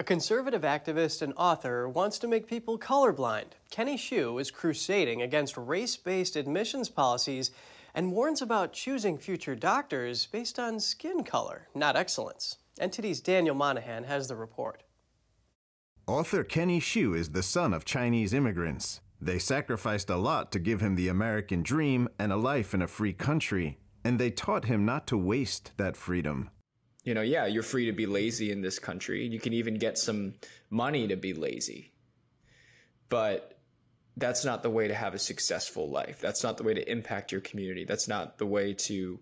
A conservative activist and author wants to make people colorblind. Kenny Xu is crusading against race-based admissions policies and warns about choosing future doctors based on skin color, not excellence. NTD's Daniel Monahan has the report. Author Kenny Xu is the son of Chinese immigrants. They sacrificed a lot to give him the American dream and a life in a free country, and they taught him not to waste that freedom. Yeah, you're free to be lazy in this country. You can even get some money to be lazy. But that's not the way to have a successful life. That's not the way to impact your community. That's not the way to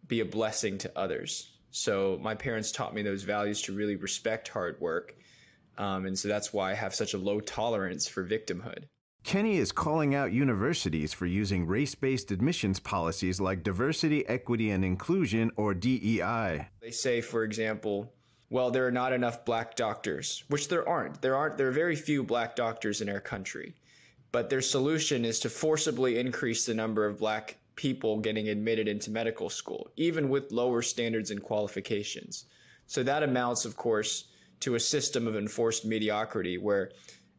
be a blessing to others. So my parents taught me those values to really respect hard work. And so that's why I have such a low tolerance for victimhood. Kenny is calling out universities for using race-based admissions policies like diversity, equity, and inclusion, or DEI. They say, for example, well, there are not enough black doctors, which there aren't. There are very few black doctors in our country. But their solution is to forcibly increase the number of black people getting admitted into medical school, even with lower standards and qualifications. So that amounts, of course, to a system of enforced mediocrity where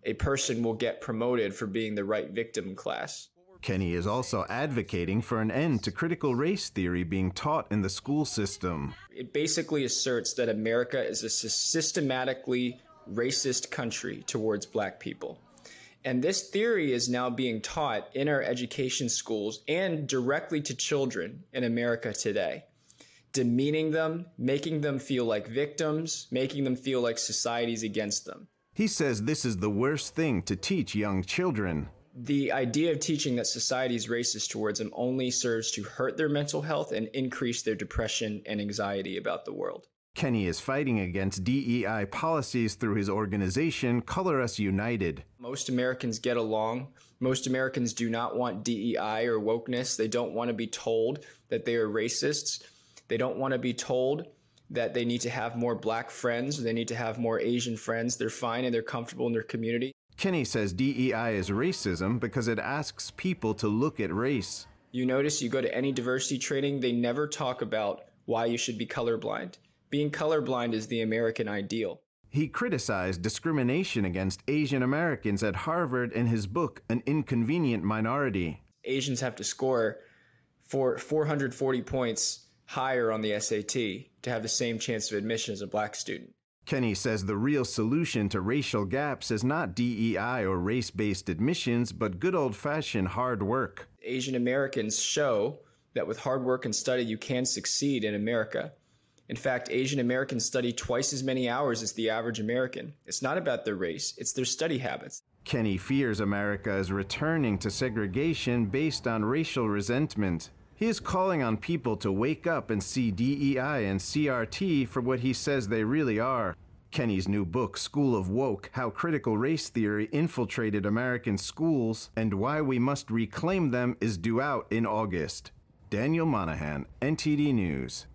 a person will get promoted for being the right victim class. Kenny is also advocating for an end to critical race theory being taught in the school system. It basically asserts that America is a systematically racist country towards black people. And this theory is now being taught in our education schools and directly to children in America today, demeaning them, making them feel like victims, making them feel like society's against them. He says this is the worst thing to teach young children. The idea of teaching that society is racist towards them only serves to hurt their mental health and increase their depression and anxiety about the world. Kenny is fighting against DEI policies through his organization, Color Us United. Most Americans get along. Most Americans do not want DEI or wokeness. They don't want to be told that they are racists. They don't want to be told that they need to have more black friends, or they need to have more Asian friends. They're fine and they're comfortable in their community. Kenny says DEI is racism because it asks people to look at race. You notice you go to any diversity training, they never talk about why you should be colorblind. Being colorblind is the American ideal. He criticized discrimination against Asian Americans at Harvard in his book, An Inconvenient Minority. Asians have to score 440 points higher on the SAT to have the same chance of admission as a black student. Kenny says the real solution to racial gaps is not DEI or race-based admissions, but good old-fashioned hard work. Asian Americans show that with hard work and study, you can succeed in America. In fact, Asian Americans study twice as many hours as the average American. It's not about their race, it's their study habits. Kenny fears America is returning to segregation based on racial resentment. He is calling on people to wake up and see DEI and CRT for what he says they really are. Kenny's new book, School of Woke: How Critical Race Theory Infiltrated American Schools and Why We Must Reclaim Them, is due out in August. Daniel Monahan, NTD News.